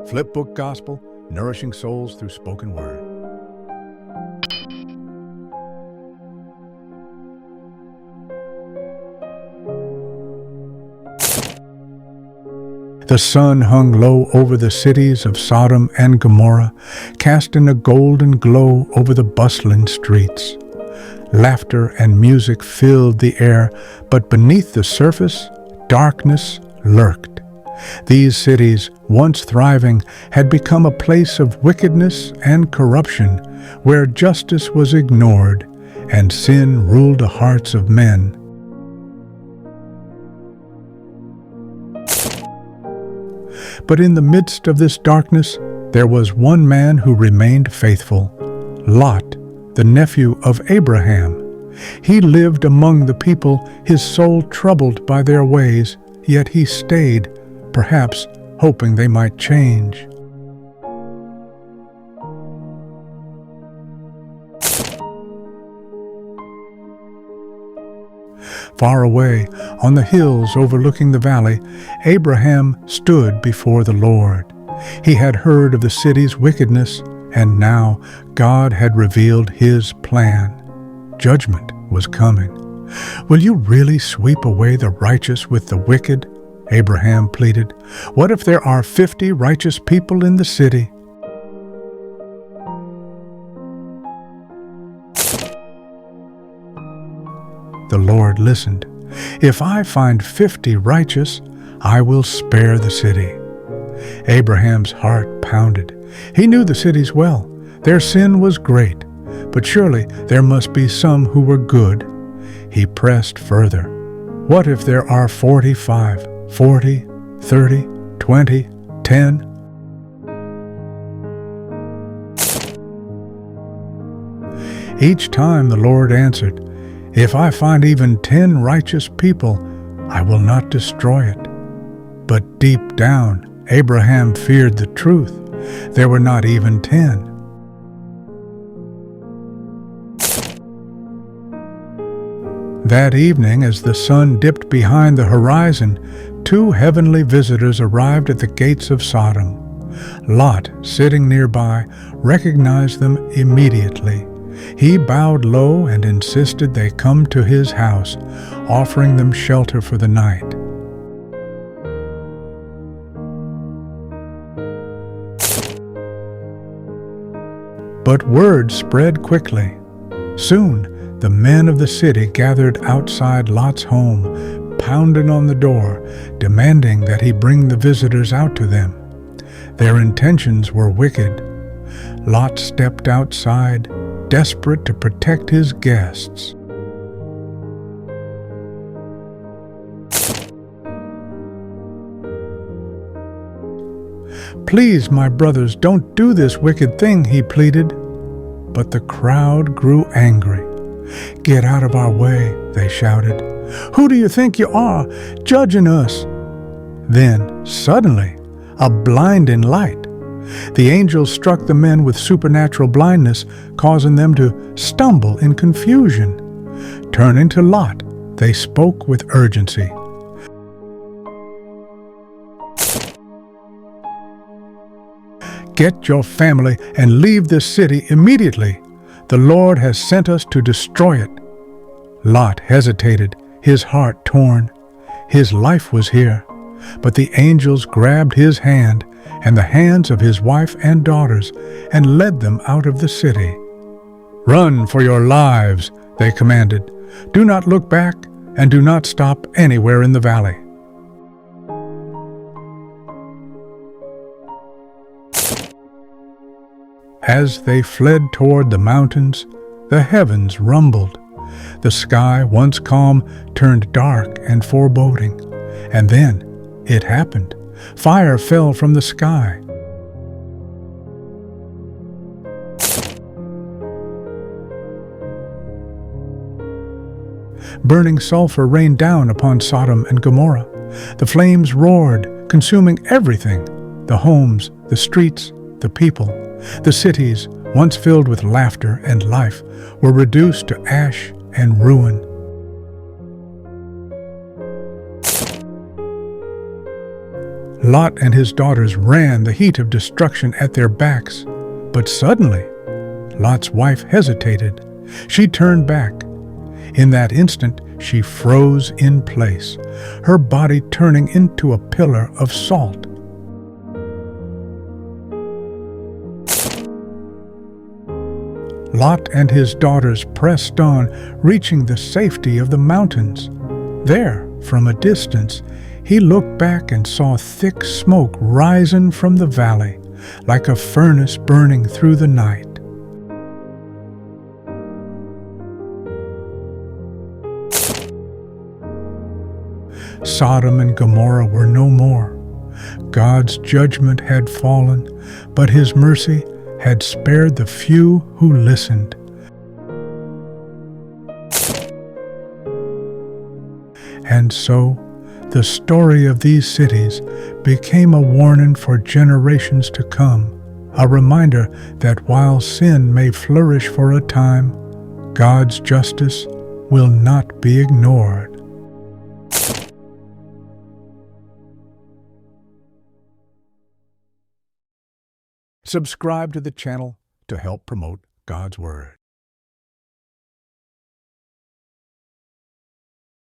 Flipbook Gospel, nourishing souls through spoken word. The sun hung low over the cities of Sodom and Gomorrah, casting a golden glow over the bustling streets. Laughter and music filled the air, but beneath the surface, darkness lurked. These cities, once thriving, had become a place of wickedness and corruption, where justice was ignored and sin ruled the hearts of men. But in the midst of this darkness, there was one man who remained faithful, Lot, the nephew of Abraham. He lived among the people, his soul troubled by their ways, yet he stayed, perhaps hoping they might change. Far away, on the hills overlooking the valley, Abraham stood before the Lord. He had heard of the city's wickedness, and now God had revealed His plan. Judgment was coming. "Will you really sweep away the righteous with the wicked?" Abraham pleaded. "What if there are 50 righteous people in the city?" The Lord listened. "If I find 50 righteous, I will spare the city." Abraham's heart pounded. He knew the cities well. Their sin was great, but surely there must be some who were good. He pressed further. What if there are 45, 40, 30, 20, 10? Each time the Lord answered, "If I find even 10 righteous people, I will not destroy it." But deep down, Abraham feared the truth. There were not even 10. That evening, as the sun dipped behind the horizon, 2 heavenly visitors arrived at the gates of Sodom. Lot, sitting nearby, recognized them immediately. He bowed low and insisted they come to his house, offering them shelter for the night. But word spread quickly. Soon, the men of the city gathered outside Lot's home, pounding on the door, demanding that he bring the visitors out to them. Their intentions were wicked. Lot stepped outside, desperate to protect his guests. "Please, my brothers, don't do this wicked thing," he pleaded. But the crowd grew angry. "Get out of our way," they shouted. "Who do you think you are, judging us?" Then, suddenly, a blinding light. The angel struck the men with supernatural blindness, causing them to stumble in confusion. Turning to Lot, they spoke with urgency. "Get your family and leave this city immediately. The Lord has sent us to destroy it." Lot hesitated, his heart torn. His life was here, but the angels grabbed his hand and the hands of his wife and daughters and led them out of the city. "Run for your lives," they commanded. "Do not look back and do not stop anywhere in the valley." As they fled toward the mountains, the heavens rumbled. The sky, once calm, turned dark and foreboding. And then it happened. Fire fell from the sky. Burning sulfur rained down upon Sodom and Gomorrah. The flames roared, consuming everything: the homes, the streets, the people. The cities, once filled with laughter and life, were reduced to ash and ruin. Lot and his daughters ran, the heat of destruction at their backs. But suddenly, Lot's wife hesitated. She turned back. In that instant, she froze in place, her body turning into a pillar of salt. Lot and his daughters pressed on, reaching the safety of the mountains. There, from a distance, he looked back and saw thick smoke rising from the valley, like a furnace burning through the night. Sodom and Gomorrah were no more. God's judgment had fallen, but His mercy had spared the few who listened. And so, the story of these cities became a warning for generations to come, a reminder that while sin may flourish for a time, God's justice will not be ignored. Subscribe to the channel to help promote God's Word.